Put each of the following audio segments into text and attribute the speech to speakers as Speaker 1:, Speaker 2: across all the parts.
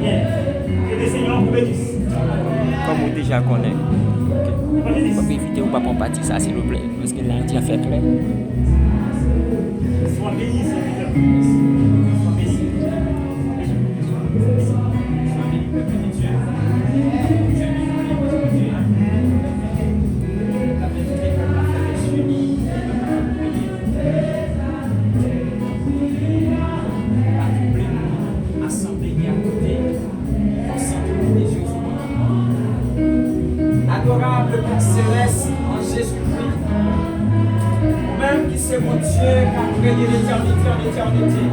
Speaker 1: Que le Seigneur vous bénisse.
Speaker 2: Comme on déjà connaît. On peut éviter ou pas pour partir ça s'il vous plaît. Parce que là, tu as fait clair.
Speaker 1: Sois béni, Seigneur. Sois béni.
Speaker 3: Adorable Père Céleste en Jésus-Christ, vous-même qui c'est mon Dieu qui a créé l'éternité en éternité,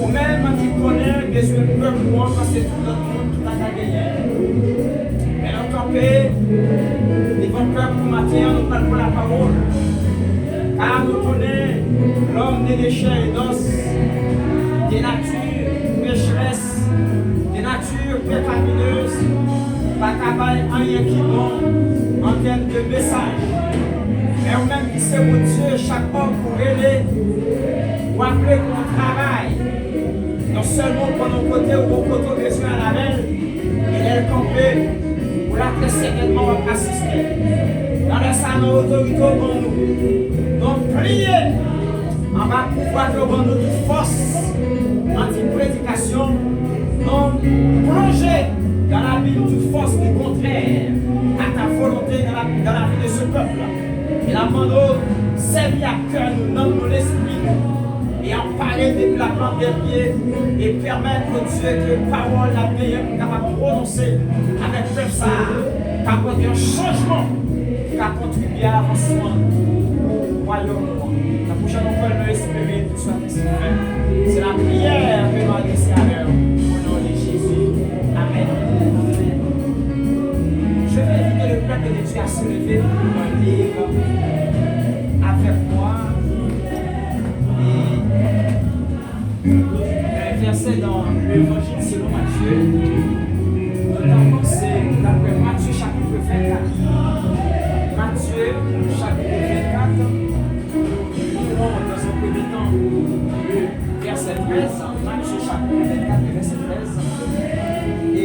Speaker 3: vous-même qui connaît besoin de peuple moi parce que tout notre monde tout a gagné. Mais nous campé, devant le peuple pour matin, nous parlons la parole, car nous connaissons l'homme des déchets et d'os, des natures pécheresses, des natures pécamineuses, pas travail rien qui bon en termes de message. Mais au même qui c'est mon Dieu, chaque homme pour aider, ou appeler pour un travail, non seulement pour nos côtés ou pour côté besoin à la veille, il est campé pour la certainement assister. Dans le salon autorité pour nous. Donc priez, on va pouvoir nous donner toute force anti-prédication, donc plongez dans la vie toute force du contraire à ta volonté dans la vie de ce peuple. Et la demande, servir à cœur, nous nommons l'esprit et en parler depuis la plante des pieds et permettre au Dieu que parole la meilleure capable de prononcer avec le peuple ça, qu'apporter un changement qui a contribué à l'avancement du royaume. La prochaine fois, nous espérons que tout soit ainsi fait. C'est la prière que nous adressons à l'heure. Au nom de Jésus. Amen. Je vais inviter le peuple de Dieu à se lever pour lire avec moi et verset dans l'évangile selon Matthieu. Notamment c'est d'après Matthieu chapitre 24. Matthieu chapitre 24. Nous lirons dans un premier temps le verset 13. Matthieu chapitre 24 verset 13. Et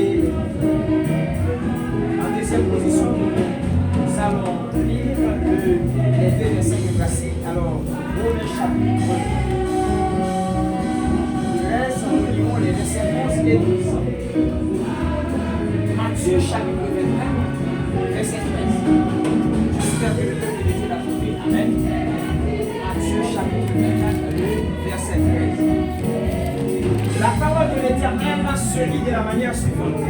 Speaker 3: en deuxième position, nous allons lire les deux versets classiques. Alors, Romains chapitre 13, nous lirons les versets 11 et 12. Matthieu chapitre 24, verset 13. J'espère que le peuple de Dieu l'a trouvé. Amen. Matthieu chapitre 24, verset 13. La parole de l'Éternel se lit de la manière suivante.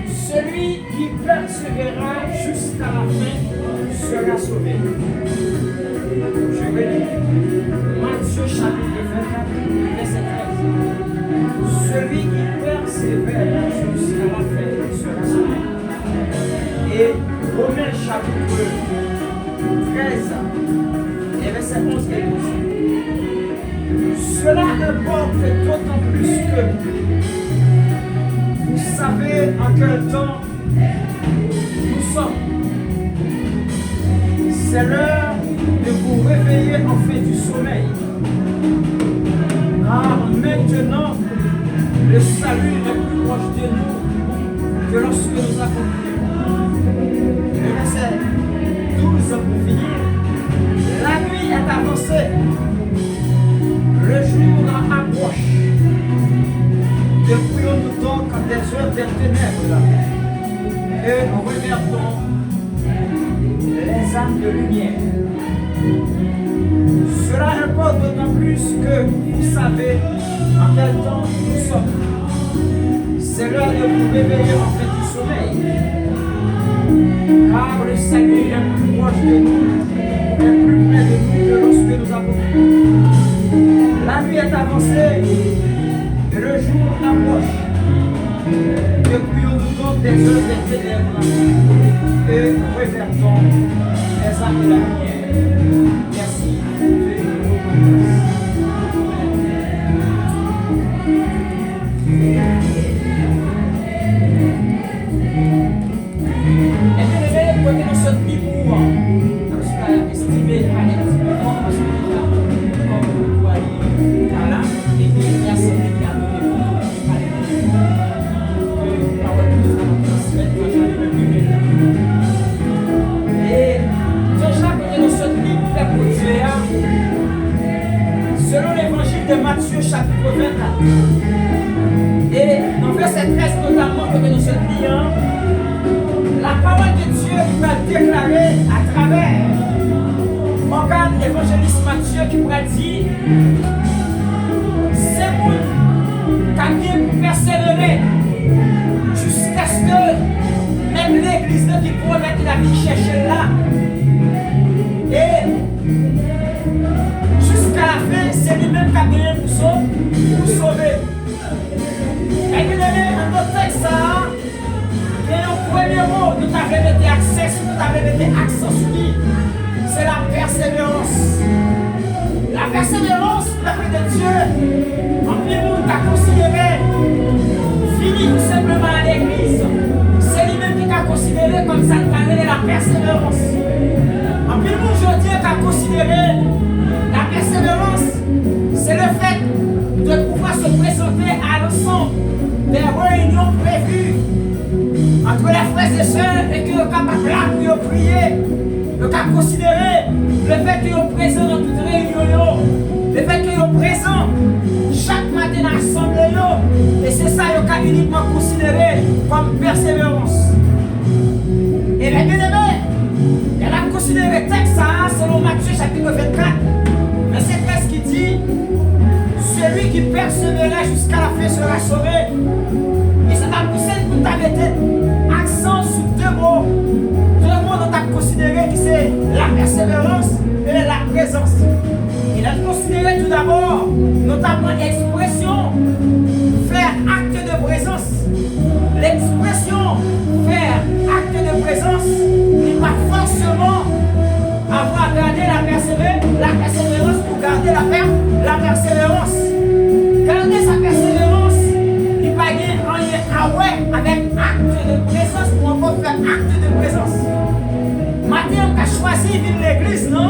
Speaker 3: Celui qui persévérera jusqu'à la fin sera sauvé. Je vais lire Matthieu chapitre 24, verset 13. Celui qui persévère jusqu'à la fin sera sauvé. Et Romains chapitre 13, et verset 11 et 12. Cela importe d'autant plus que vous savez en quel temps nous sommes. C'est l'heure de vous réveiller en fait du sommeil. Car maintenant, le salut est plus proche de nous que lorsque nous accomplirons. Le verset 12 pour finir. La nuit est avancée. Le jour approche. Dépouillons-nous donc des œuvres des ténèbres et regardons les âmes de lumière. Cela importe d'autant plus que vous savez en quel temps nous sommes. C'est l'heure de vous réveiller en fait du sommeil. Car le salut est plus proche de nous, est plus près de nous que lorsque nous avons. La nuit est avancée. Et le jour approche. Dépouillons-nous donc des œuvres des ténèbres et revertons les âmes de la lumière. Merci. Et bien, prenez ce humour, parce qu'on a estimé à l'intimement, parce que comme vous voyez, voilà, et merci. selon l'évangile de Matthieu, chapitre 24. Et dans verset 13 notamment, que nous sommes liant, la parole de Dieu qui va déclarer à travers Morgane, évangéliste Matthieu, qui pourra dire c'est vous qui avez persévérer jusqu'à ce que même l'église qui promet qu'il a mis chercher là. Et jusqu'à la fin, c'est lui-même qui a gagné pour sauver. Et que dans notre texte, il y a un premier mot que nous avons mis accès sur lui. C'est la persévérance. La persévérance, peuple de Dieu, en plus monde qu'a considéré, fini tout simplement à l'église. C'est lui-même qui a considéré comme ça, la persévérance. En plus monde aujourd'hui qu'a considéré la persévérance, c'est le fait de pouvoir se présenter à l'ensemble des réunions prévues entre les frères et sœurs et que le capable là pour prier. Le cas considéré, le fait qu'ils sont présents dans toute réunion, le fait qu'ils sont présents chaque matin dans l'assemblée, et c'est ça le cas uniquement considéré comme persévérance. Et les bien-aimés, elle a considéré le texte selon Matthieu chapitre 24, verset 13 qui dit celui qui persévérait jusqu'à la fin sera sauvé. Et c'est la poussée pour t'arrêter accent sur deux mots. Dont on a considéré que c'est la persévérance et la présence. Il a considéré tout d'abord, notamment l'expression faire acte de présence. L'expression faire acte de présence, il va forcément avoir gardé la persévérance pour garder la persévérance. Garder sa persévérance, il va gagner en lien avec acte de présence pour encore faire acte de présence. Matin, on a choisi de l'église, non?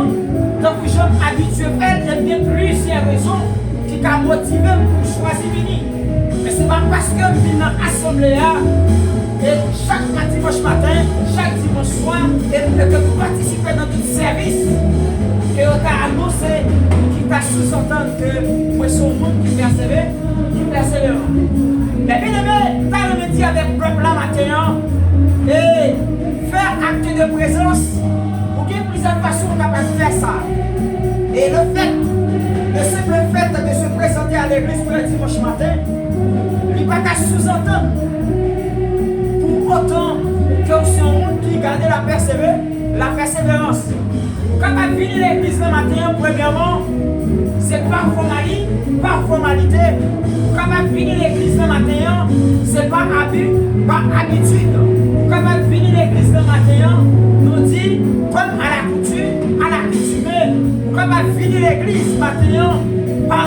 Speaker 3: Donc, je suis habitué à faire, il y a bien plusieurs raisons qui m'ont motivé pour choisir de venir. Mais ce n'est pas parce que je viens dans l'assemblée et chaque dimanche matin, chaque dimanche soir, et que vous participez dans tout service, et on t'a annoncé, qui t'a sous-entendu que moi, c'est un monde qui persévère. Mais bien aimé, t'as le métier avec le peuple là matin, et faire acte de présence, pour qu'il y ait plusieurs façons capables de faire ça. Et le simple fait de se présenter à l'église le dimanche matin, il n'y a pas qu'à sous-entendre. Pour autant que c'est un monde qui garde la persévérance. Quand tu as fini l'église le matin, premièrement, c'est par formalité. Quand tu as fini l'église le matin, c'est par habitude. Quand tu as fini l'église le matin, nous dit comme à l'accoutumée. Quand tu as fini l'église matin, par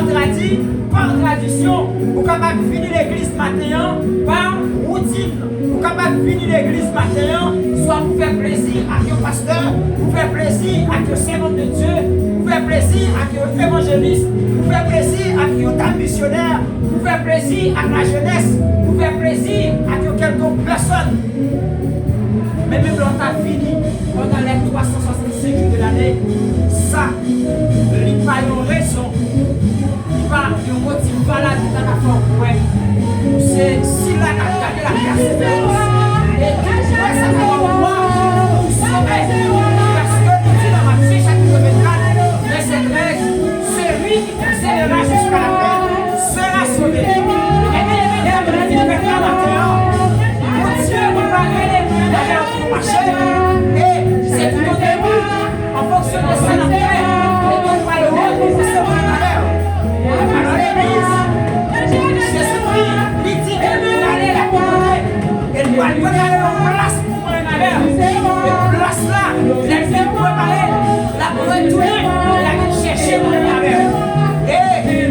Speaker 3: tradition. Ou quand tu as fini l'église matin, par routine. Ou quand tu as fini l'église matin, soit pour faire plaisir à ton pasteur, pour faire plaisir à ton servant de Dieu, pour faire plaisir à ton évangéliste, pour faire plaisir à ton missionnaire, pour faire plaisir à la jeunesse, pour faire plaisir à quelques personnes. Mais même quand tu as fini, pendant les 365 jours de l'année, ça, il n'y a pas de raison, il n'y a pas de motif valable dans la forme. C'est si là, tu as gardé la persévérance. Et ça va pouvoir nous sauver. Parce que nous dit dans Matthieu chapitre 24, verset 13, celui qui persévérera jusqu'à la fin sera sauvé. Et bien, évidemment, il fait la matin. Mon Dieu, il va aider pour marcher. Et c'est tout au début, en fonction de ça, la paix. Et donc, on va le voir pour se préparer. Alors, l'église, Jésus-Christ, il dit qu'elle doit aller la communauté. Elle doit aller en place pour un malheur. Et place là, il a fait préparer la retourner, il a cherché pour un malheur. Et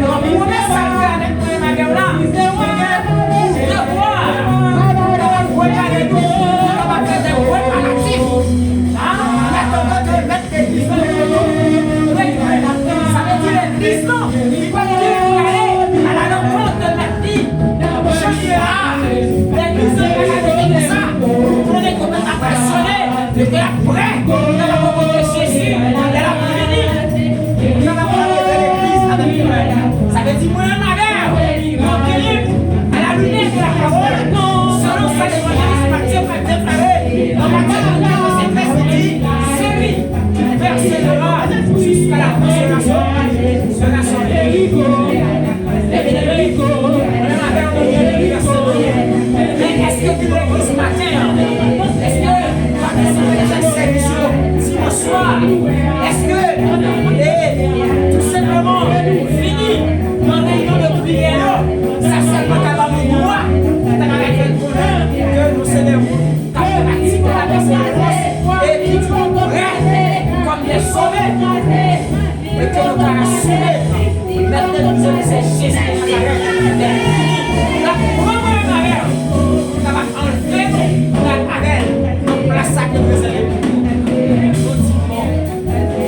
Speaker 3: on promet ça avec un malheur là. Il de voir, on va faire des préparatifs. veut dire, moi, ma mère, mon pays, à la lumière de la parole, selon ça, l'évangéliste Matthieu va déclarer, dans Matthieu 13, il dit, celui qui persévérera jusqu'à la consolation sera sauvé. Les bien-aimés, on avait envie de persévérer. Mais est-ce que tu l'as ce matin? Est-ce que tu as persévéré chaque service dimanche soir? Est-ce que, tout simplement, fini dans les réunions de prière, ça seulement qu'à la droit, c'est avec le bonheur que nous célébrons, qu'à la pratique de la persévérance, et qui tu comme des sauvés, et que nous avons assuré, maintenant nous sommes Jésus de Nazareth, la première manière, ça va enlever la arène, en place à que nous allons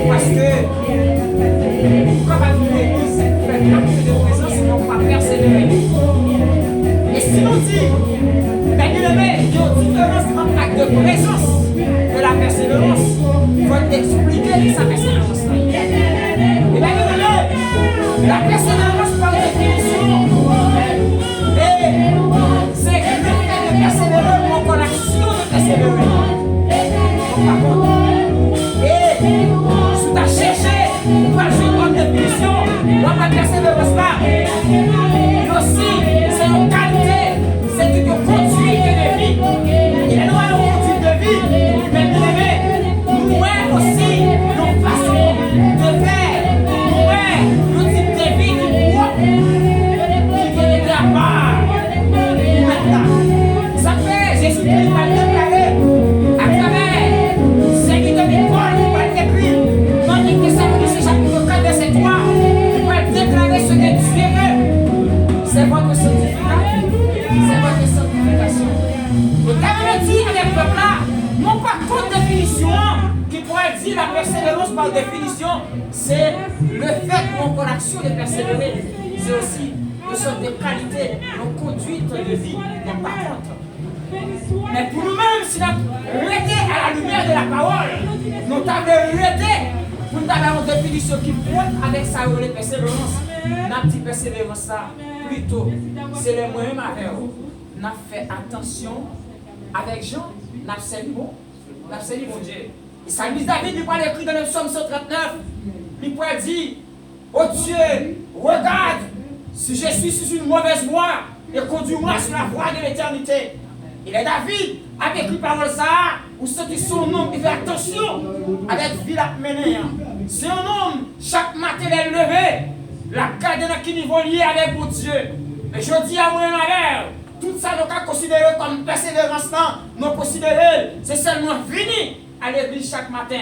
Speaker 3: parce que quand on dit l'église, fait acte de présence, ils n'ont pas persévéré. Et si on dit, ben il y a une différence entre acte de présence et la persévérance, il faut expliquer sa persévérance. Et bien la persévérance par définition, c'est le fait de persévérer ou encore l'action de persévérer. Par contre, si tu as cherché pour jouer comme définition, on va persévérance là. Et aussi, c'est une qualité, c'est une conduite de vie. Il y a une conduite de vie, mais nous aussi, nos façons de faire, nous type de vie qui vient de la part. Maintenant, ça fait Jésus-Christ va déclarer à travers ce qui te dit Paul, il va l'écrire dans l'Église Thessaloniciens chapitre 4 verset 3, il va déclarer ce que Dieu veut. C'est votre sanctification. C'est votre sanctification. Et quand on dit à des peuples là, non pas contre définition, qui pourrait dire la persévérance par définition, c'est le fait qu'on a l'action de persévérer. C'est aussi une sorte de qualité, une conduite de vie, non pas contre. Mais pour nous-mêmes, si nous arrêtons à la lumière de la parole, nous avons arrêté pour nous avoir une définition qui pointe avec ça, la persévérance. Notre petite persévérance, ça, plutôt, c'est le moyen avec nous. Nous avons fait attention avec Jean, nous avons servi bon Dieu. Et Psalmiste David, il parle écrit dans le psaume 139, il pourrait dire, oh Dieu, regarde, si je suis sur une mauvaise voie, et conduis-moi sur la voie de l'éternité. Et les David a écrit parole ça, ou ceux qui sont nom, il fait attention avec vie la mener. C'est un homme, chaque matin il est levé, la cadena qui niveau lié avec mon Dieu. Et je dis à moi en l'air, tout ça nous avons considéré comme persévérance, nous considérons, c'est seulement fini à l'église chaque matin.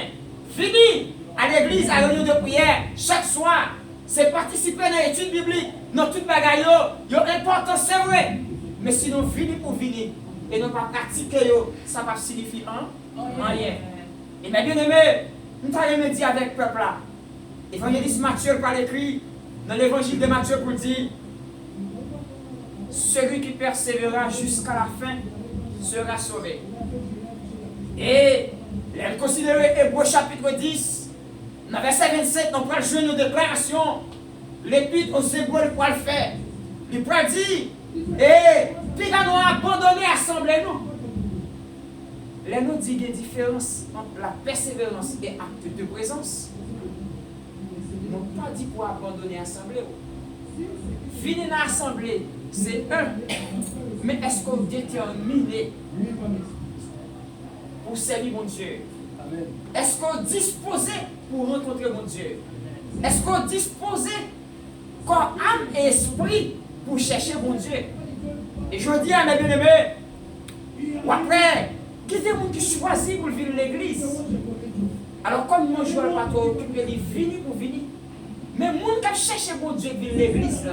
Speaker 3: Fini à l'église à réunion de prière chaque soir. C'est participer à l'étude biblique, dans toute bagaille, il y a important, c'est vrai. Mais si nous finissons pour venir et nous pas pratiquer, ça va signifier rien. Et bien aimé, nous allons dire avec le peuple là. L'évangéliste Matthieu par écrit dans l'évangile de Matthieu pour dire celui qui persévérera jusqu'à la fin sera sauvé. Et elle considère Hébreux chapitre 10, dans verset 27, on peut jouer nos déclarations. L'épître aux Hébreux, il peut le faire. Il peut dire, et puis là, nous abandonné l'assemblée, nous. Là, nous dit qu'il y a une différence entre la persévérance et acte de présence. Nous n'avons pas dit pour abandonner l'assemblée. Finir l'assemblée, c'est un. Mais est-ce qu'on est déterminé pour servir mon Dieu? Est-ce qu'on est disposé pour rencontrer mon Dieu? Est-ce qu'on est disposé corps, âme et esprit pour chercher mon Dieu? Et je dis à mes bien-aimés, ou après, qui est le monde qui choisit pour venir à l'église? Alors comme moi je ne vais pas trop occuper, il vient pour venir. Mais le monde qui cherche mon Dieu qui vient à l'église,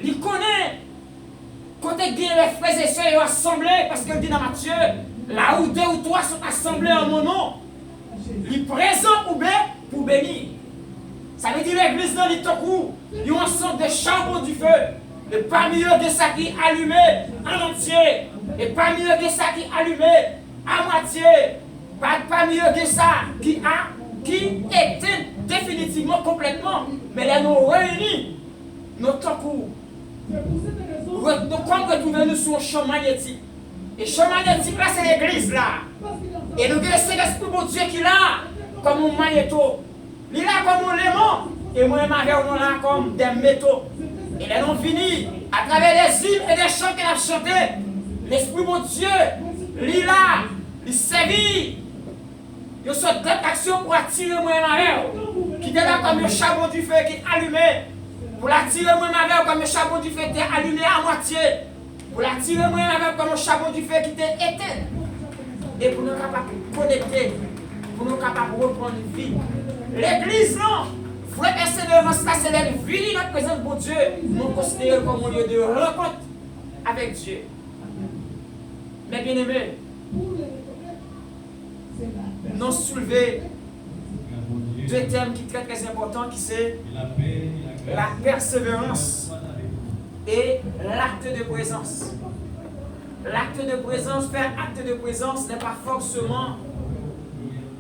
Speaker 3: il connaît quand il dit les frères et sœurs assemblés, parce qu'il dit dans Matthieu, là où 2 ou 3 sont assemblés en mon nom, il présente pour bénir. Ça veut dire l'église dans l'Itoku, il y a un ensemble de charbon du feu. Et parmi eux, de ça qui est allumé en entier. Et parmi eux, de ça qui est allumé à moitié. Parmi eux, de ça qui éteint définitivement, complètement. Mais là, nous réunis Notre temps court. Nous comptons retrouver nous sur un champ magnétique. Et le champ magnétique là, c'est l'église là. Et nous laissons l'esprit de Dieu qui est là, comme un magnéto. Il est là comme un léman. Et moi et ma mère, on est là comme des métaux. Et là, nous finissons, à travers les hymnes et les chants qu'il a chantés, l'esprit de Dieu, il est là, il sévit. Il y a sorte d'action pour attirer moi et ma mère, qui est là comme le charbon du feu qui est allumé. Pour l'attirer moi et ma mère comme le charbon du feu qui est allumé à moitié. Pour l'attirer moi et ma mère comme le charbon du feu qui est éteint. Et pour nous capables de connecter, pour nous capables de reprendre vie. L'église, non, vraie persévérance, là, c'est la vie, notre présence pour Dieu. Nous considérons comme un lieu de rencontre avec Dieu. Mais bien aimés, nous soulevons deux thèmes qui sont très importants, qui c'est la persévérance et l'acte de présence. L'acte de présence, faire acte de présence n'est pas forcément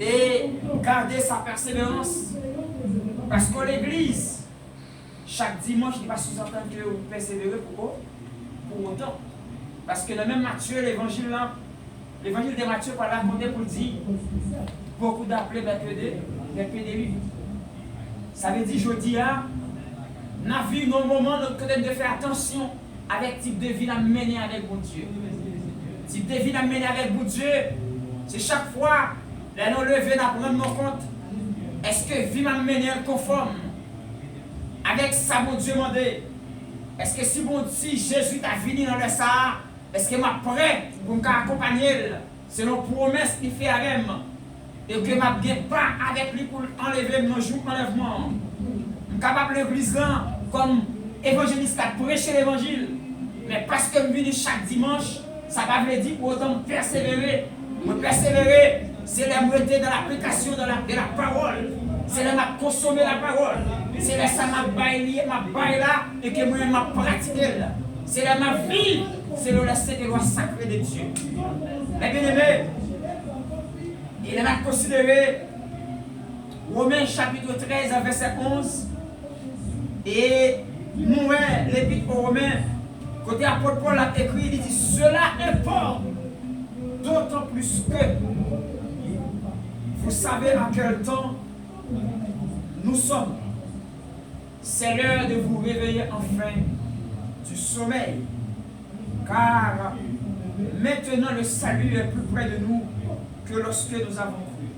Speaker 3: et garder sa persévérance. Parce que l'église, chaque dimanche, il n'est pas sous-entendu que vous persévérez pour autant. Parce que le même Matthieu, l'évangile de Matthieu, par là, pour dire beaucoup d'appelés, des pédéries. Ça veut dire, je dis, nous avons vu nos moments de faire attention avec le type de vie à mener avec mon Dieu. Le type de vie à mener avec mon Dieu, c'est chaque fois, là, nous levons, nous prenons compte, est-ce que vie m'a mené conforme avec ça, mon Dieu m'a dit? Est-ce que si Jésus t'a venu dans le Sahara, est-ce que je suis prêt pour m'accompagner selon la promesse qu'il fait avec moi? Et que je ne suis pas avec lui pour enlever mon jour d'enlèvement. Je suis capable de l'église comme évangéliste à prêcher l'évangile. Mais parce que je viens chaque dimanche, ça ne veut pas dire pour autant persévérer. Me persévérer, c'est la moitié dans l'application de la parole. C'est là que je consomme la parole. C'est là que je baille là et que moi je pratique. C'est là ma vie. C'est là cette loi sacrée de Dieu. Mais bien aimé, il a considéré Romains chapitre 13 verset 11 et nous l'épître aux Romains, côté apôtre Paul a écrit, il dit cela importe d'autant plus que vous savez en quel temps nous sommes. C'est l'heure de vous réveiller enfin du sommeil, car maintenant le salut est plus près de nous que lorsque nous avons cru.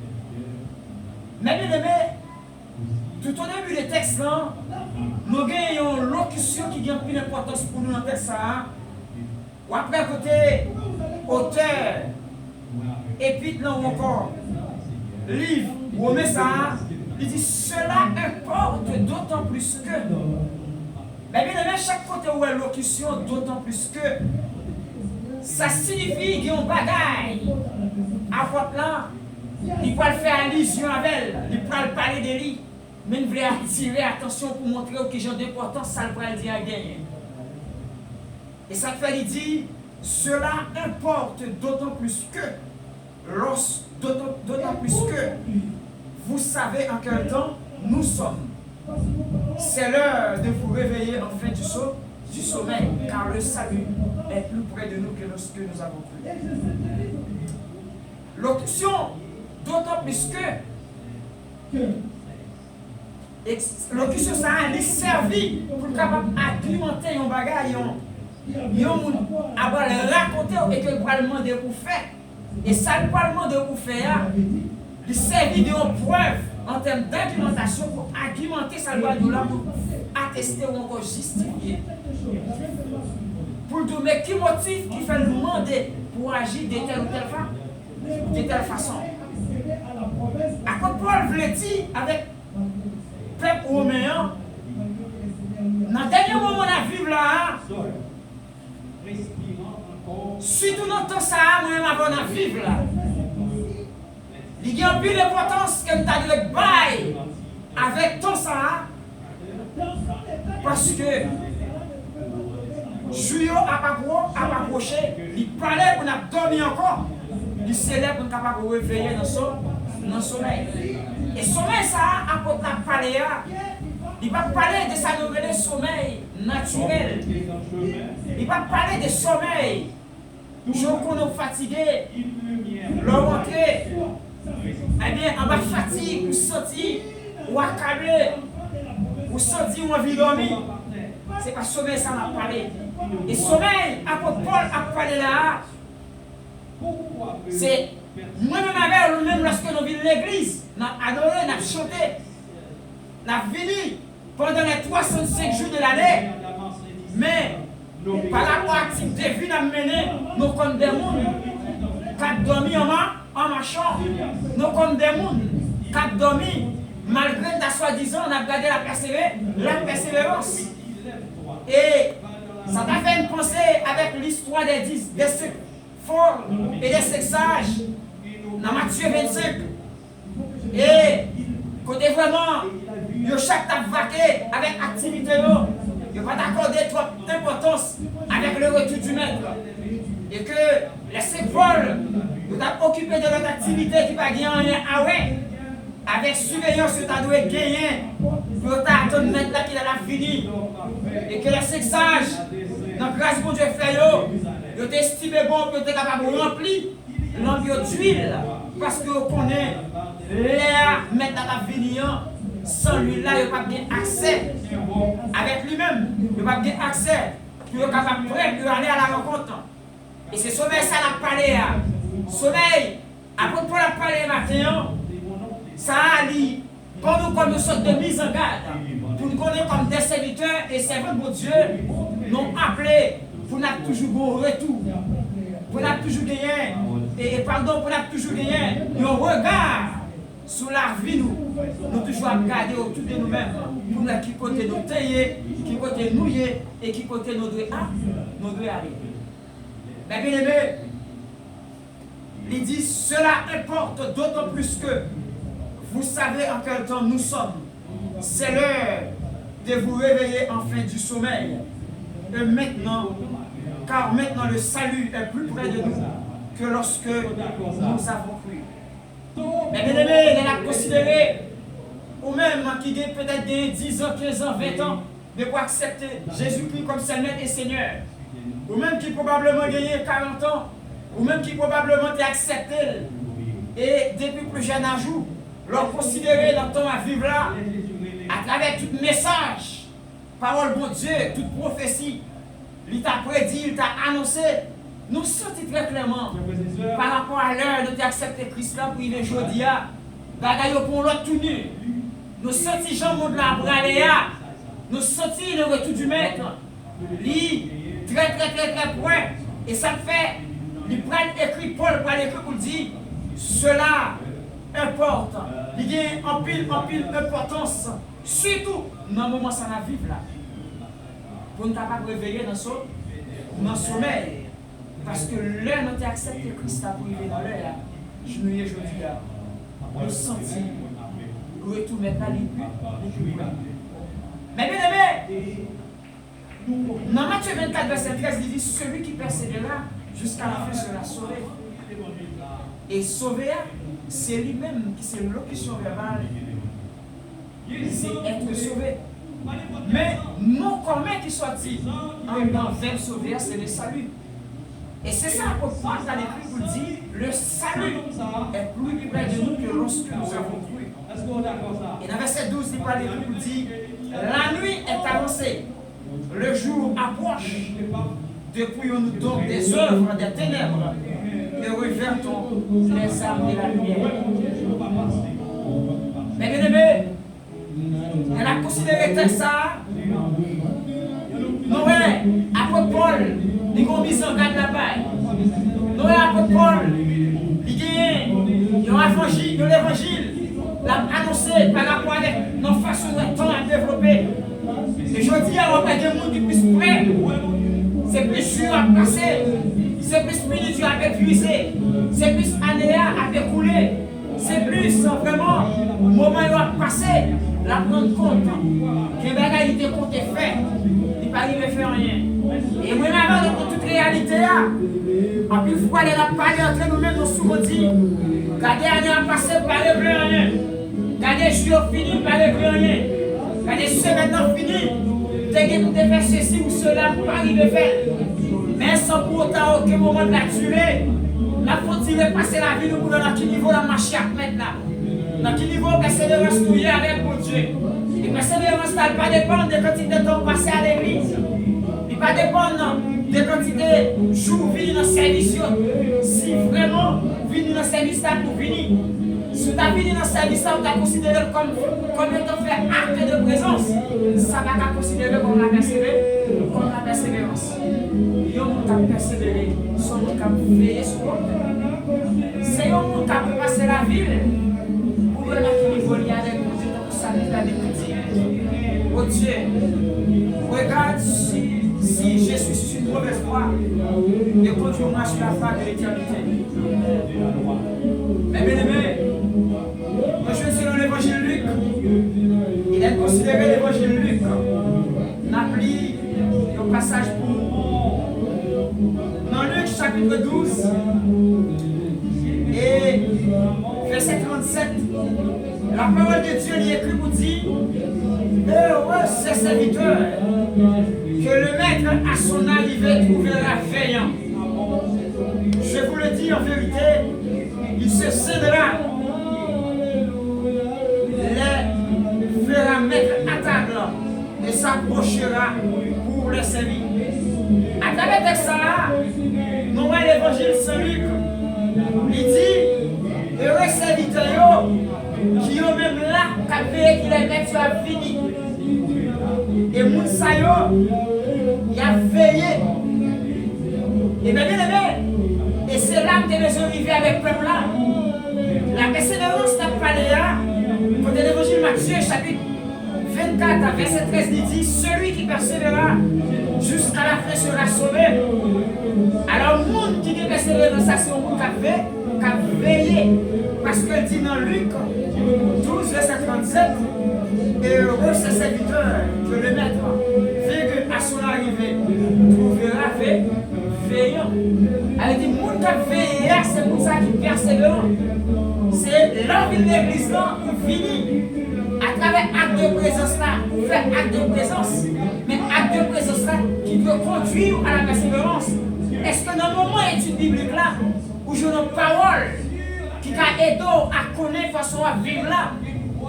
Speaker 3: Mais bien aimé, tout au début des textes, nous avons une locution qui a plus d'importance pour nous dans le texte. Ou après, côté auteur, épître ou encore livre, Romains, il dit cela importe d'autant plus que. Mais bien aimé, chaque côté où est locution, d'autant plus que ça signifie qu'il y a un bagaille à votre là, il peut faire allusion avec elle, il peut parler de lui, mais il veut attirer l'attention pour montrer que j'ai d'importance, ça le dire à gagner. Et ça fait lui dire cela importe d'autant plus que, d'autant plus que vous savez en quel temps nous sommes. C'est l'heure de vous réveiller enfin du sommeil, car le salut est plus près de nous que lorsque nous avons cru. Locution, d'autant plus que locution ça a servi pour capable argumenter un bagage, à raconter et que le parlement de vous faire. Et ça, le parlement de vous faire, il servit de preuve en termes d'argumentation pour argumenter ça loi de là pour attester ou encore justifier. Pour nous mais qui motif qui fait nous demander pour agir de telle façon. À quoi Paul voulait dire avec le peuple romain, dans le dernier moment de vivre là, surtout dans le temps ça, moi-même avant de vivre là, il y a plus d'importance que nous avons de bail avec ton ça, parce que Juillet a approché, il parlait pour nous dormir encore, il célèbre pour nous capable de réveiller dans le sommeil. Et sommeil ça, apporte la parler, il va parler de sa nouvelle sommeil naturel. Il va parler de sommeil. Je qu'on est fatigué, le rentrer, eh bien, en bas fatigue, ou senti, ou accablé, ou senti, ou envie de dormir. C'est pas sommeil, ça m'a parlé. Et sommeil, apôtre Paul a parlé là, c'est moi-même avec nous-mêmes lorsque nous vivons l'église, nous avons adoré, nous avons chanté, nous avons vécu pendant les 365 jours de l'année. Mais par rapport à l'activité de vie, nous avons mené, nous comme des mondes qui ont dormi en marchant, nous comme des mondes qui ont dormi malgré ta soi-disant, on a gardé la persévérance. Et ça t'a fait une pensée avec l'histoire des secs forts et des secs sages dans Matthieu 25. Et côté vraiment, chaque t'a vaqué avec activité, il ne va pas t'accorder trop d'importance avec le retour du maître. Et que les secs folles, vous t'as occupé de notre activité qui va gagner rien à ouais. Avec surveillance, tu as dû gagner pour t'attendre maintenant qu'il a fini. Et que les secs sages, dans la grâce de Dieu fait, vous t'estimez bon que tu es capable de remplir l'environ d'huile. Parce que vous connaissez, l'air maintenant à venir, sans lui là, il n'y a pas bien accès. Avec lui-même, il n'y a pas bien accès. Pour être capable de aller à la rencontre. Et c'est sommeil, ça l'a parlé. Sommeil, après pour la parler matin, ça a dit, quand nous comme une sorte de mise en garde, pour nous connaître comme des serviteurs et servants de Dieu, nous appelés pour nous toujours bon retour, pour nous toujours gagner, pour nous toujours gagner, un regard sur la vie, nous toujours regarder autour de nous-mêmes, pour nous qui côté nous tailler, qui côté nous et qui côté nous doit aller. Mais bien aimé, il dit, cela importe d'autant plus que vous savez en quel temps nous sommes. C'est l'heure de vous réveiller enfin du sommeil. Et maintenant, car maintenant le salut est plus près de nous que lorsque nous avons cru. Mais bien aimé, il a considéré, ou même qui gagne peut-être des 10 ans, 15 ans, 20 ans, de pouvoir accepter Jésus-Christ comme Seigneur et Seigneur. Ou même qui probablement gagné 40 ans, ou même qui probablement t'a accepté. Et depuis plus jeune âge, leur considérer dans ton à vivre là, à travers tout message, parole bon Dieu, toute prophétie, il t'a prédit, il t'a annoncé, nous sentons très clairement par rapport à l'heure de t'accepter Christ là pour y venir aujourd'hui, bagaille pour l'autre tout nu. Nous sentons Jean monde là pour aller là, nous sentons le retour du maître, lui très point, et ça fait, il prend écrit Paul pour l'écrit pour dire, cela importe. Il y a en pile importance, surtout dans le moment où ça va vivre là. Pour ne pas réveiller dans le sommeil. Parce que l'heure où tu as accepté Christ pour vivre dans l'heure, je me dis aujourd'hui là, le sentir, le retour maintenant, mais bien aimé, dans Matthieu 24, verset 13, il dit, celui qui persévérera jusqu'à la fin sera sauvé. Et sauver, c'est lui-même qui c'est l'option verbale. C'est être sauvé. Mais non commun qui soit dit en verbe sauver, c'est le salut. Et c'est ça pourquoi dans l'écrit vous dit le salut est plus près de nous que lorsque nous avons cru. Et dans verset 12, il parle d'écrit vous dit la nuit est avancée, le jour approche. Dépouillons-nous donc des œuvres des ténèbres et revêtons les armes de la lumière. Mais bien aimé, elle a considéré ça. Noé, après Paul, il a mis en garde là-bas. Noé, après Paul, il y a un évangile, de l'évangile, l'a annoncé par rapport à nos façons de temps à développer. Et je dis à des gens qui puissent près. C'est plus sûr à passer, c'est plus spirituel à épuiser, c'est plus aléa à découler, c'est plus vraiment moment où à passer, la prendre compte que les bagailles compte fait, il ne pas arriver à faire rien. Et moi, avant de toute réalité, en plus fois, elle a parlé entre nous-mêmes, nous souvent dit, regardez l'année à passer, parlez plus rien, regardez les jours finis, parlez plus rien, regardez ce maintenant fini. nous te faire ceci ou cela pour arriver à faire. Mais sans pour autant aucun moment de la durée, la faut passer la vie nous dans quel niveau la marche à mettre là. Dans quel niveau persévérance nous y avec mon Dieu. Et persévérance ne va pas dépendre de quantité de temps passé à l'église. Il ne va pas dépendre de quantité de jours venus dans le service. Si vraiment venir dans le service là pour venir. Si tu as venu dans le service là, tu as considéré comme étant fait acte de présence, ça va être considéré comme la persévérance. Il y a un monde qui a persévéré, son monde qui a veillé sur l'autre. C'est un monde qui a passé la ville pour voir qui niveau il y a avec nous, pour saluer la député. Oh Dieu, regarde si je suis sur une mauvaise voie et quand je marche sur la voie de l'éternité. Mais bien aimé, moi je suis dans l'évangile Luc. Il est considéré l'évangile Luc. N'applique le passage pour nous. Dans Luc chapitre 12 et verset 37, la parole de Dieu lui écrit pour dire heureux ces serviteurs que le maître à son arrivée trouvera veillant. Je vous le dis en vérité, il se cédera, les fera mettre à table et s'approchera pour les servir. À travers ce texte là, nous voyons l'évangile Saint Luc. Il dit heureux serviteurs qui ont même là qu'à payer qui les mettent sur la fini. Et Mounsayo, il a veillé. Et bien aimé, et c'est là que les gens vivent avec le peuple là. La persévérance n'a pas là. Quand l'évangile Matthieu, chapitre 24, verset 13, il dit celui qui persévérera jusqu'à la fin sera sauvé. Alors, le monde qui persévère dans ça, c'est un monde qui a veillé. Parce qu'il dit dans Luc 12, verset 37, et heureux ces serviteurs que le maître, vécu à son arrivée, trouvera veillant. Elle dit, le monde qui a veillé, c'est pour ça qu'il persévère. C'est l'envie de l'église là pour finir. À travers acte de présence là, pour faire acte de présence. Mais acte de présence là qui peut conduire à la persévérance. Est-ce que dans le moment étude biblique là, où je n'ai parole qui t'a aidé à connaître façon à vivre là,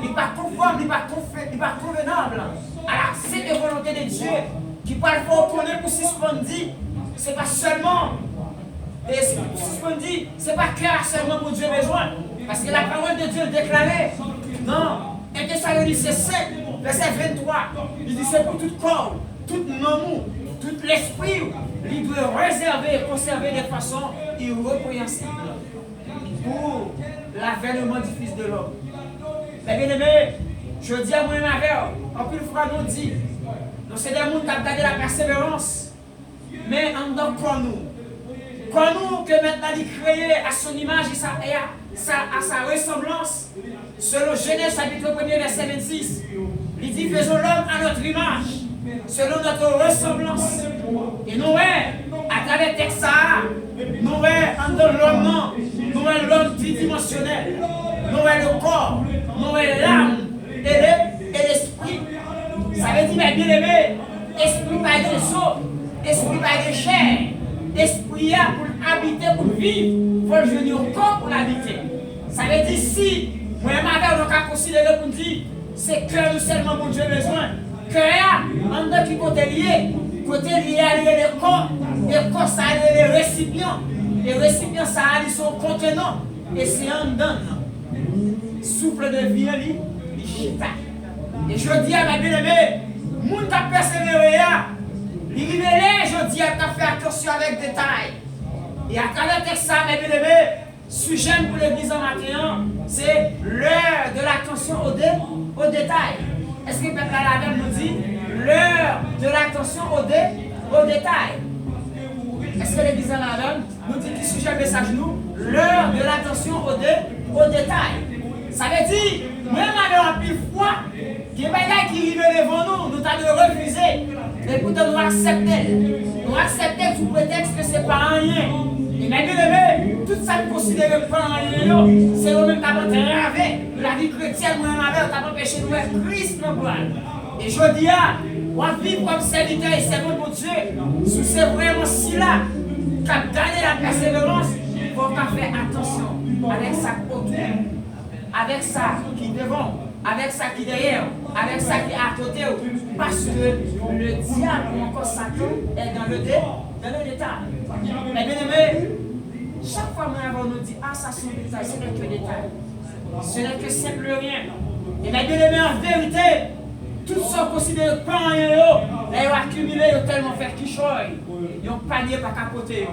Speaker 3: il n'est pas conforme, il n'est pas convenable à la sainte volonté de Dieu, qui parfois connaît pour suspendre, ce n'est pas seulement, et suspendre, ce n'est pas clair seulement pour Dieu besoin, parce que la parole de Dieu déclarée dans 1 Thessaloniciens 5, verset 23, il dit c'est pour tout corps, tout nom, tout l'esprit, il doit réserver et conserver de façon irrépréhensible pour l'avènement du Fils de l'homme. Mais bien aimé, je dis à moi-même avec, en plus de fois nous dit, nous c'est des gens qui ont gardé la persévérance, mais en dedans quoi nous que maintenant il créé à son image et à sa ressemblance, selon Genèse chapitre 1 verset 26, il dit faisons l'homme à notre image, selon notre ressemblance. Et nous, à travers le texte, nous, en dedans l'homme, nous, l'homme tridimensionnel, nous, le corps, nous, l'âme et l'esprit. Ça veut dire, mais bien aimé, esprit pas de sceau, esprit pas de chair, esprit pour habiter, pour vivre, il faut le venir au corps pour l'habiter. Ça veut dire, si, moi-même, on a considéré pour dire, c'est cœur nous seulement pour Dieu besoin. Cœur, en dedans qui côté lié à le corps, et le corps, ça a les récipients. Les récipients, ça a son contenant, et c'est en dedans. Souffle de vie, il chita. Et je dis à ma bien-aimée, moun qui a persévéré, il révèle, je dis à ta fait attention avec détail. Et à travers le texte, mes bien-aimés, sujet pour l'église en matin, c'est l'heure de l'attention au détail. Est-ce que le peuple à la nous dit l'heure de l'attention au détail? Est-ce que l'église en la nous dit qui sujet le message nous? L'heure de l'attention au détail. Ça veut dire, même avec un pile froid, il y a des gens qui arrivent devant nous, nous avons refusé. Et pourtant, nous acceptons. Nous acceptons sous prétexte que ce n'est pas rien. Et bien aimé, tout ça nous considère pas rien. C'est nous-mêmes qui avons entravé la vie chrétienne, nous avons empêché de voir Christ dans le. Et je dis, On va vivre comme serviteur et servant de Dieu. Si c'est vraiment si là, qu'à garder la persévérance, il faut qu'à faire attention avec sa autour, avec ça qui devant, avec ça qui derrière, avec ça qui à côté. Parce que le diable ou encore Satan est dans le détail. Mais bien aimé, chaque fois que nous dit, ah ça c'est un détail, ce n'est que détail. Ce n'est que simple rien. Et bien aimé, en vérité, tout ça considéré pas rien, ils ont accumulé, ils ont tellement fait qu'ils choisissent. Ils ont panier par capoter.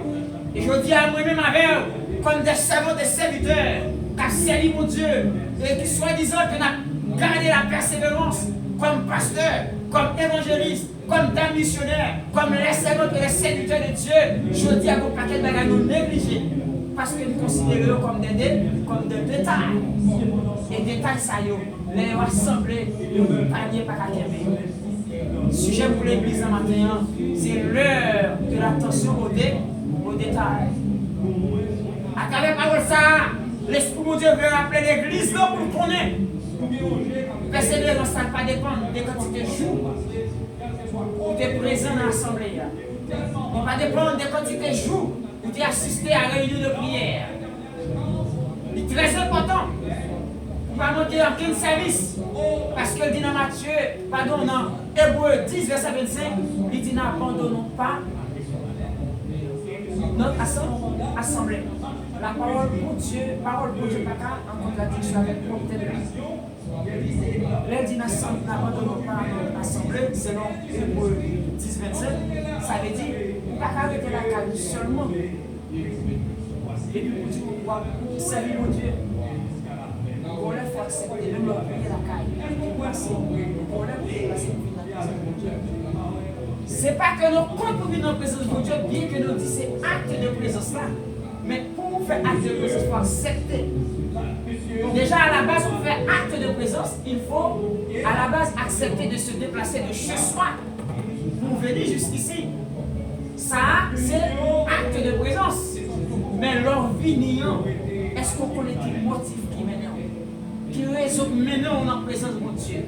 Speaker 3: Et je dis à moi-même avec eux, comme des servants, des serviteurs, qui ont servi mon Dieu, et qui soi-disant que nous gardé la persévérance comme pasteur, comme évangéliste, comme dame missionnaire, comme les servants et les serviteurs de Dieu. Je dis à vos paquets de bagages nous négliger. Parce que nous considérons comme des détails. Et détails, ça y est, les rassemblés, le panier par la caméra. Le sujet pour l'église ce matin, c'est l'heure de l'attention aux détails. À travers parole ça, l'Esprit de Dieu veut rappeler l'église là pour qu'on ait. Persévérance, ça ne va pas dépendre des quantités de jours où tu es présent dans l'assemblée. Ça ne va pas dépendre des quantités de jours où tu es assisté à la réunion de prière. C'est très important. Il ne va pas manquer aucun service. Parce que le dit dans Matthieu, pardon, dans Hébreu 10, verset 25, il dit n'abandonnons pas notre assemblée. La parole pour Dieu, pas en contradiction avec le prophète de l'Église. L'aide dit n'abandonnons pas notre assemblée, selon Hébreu 10, 27, ça veut dire pas qu'arrêter la caille seulement. Et puis pour dire pourquoi servir mon Dieu. Pour les faire accepter de leur payer la caille. Pour les passer c'est pas que nous comptons dans la présence de Dieu, bien que nous disons c'est acte de présence là. Mais pour faire acte de présence, il faut accepter. Déjà à la base, pour faire acte de présence, il faut à la base accepter de se déplacer de chez soi pour venir jusqu'ici. Ça, c'est acte de présence. Mais leur vie niant, est-ce qu'on connaît quel motif qui mène, qui raison mène en présence de mon Dieu?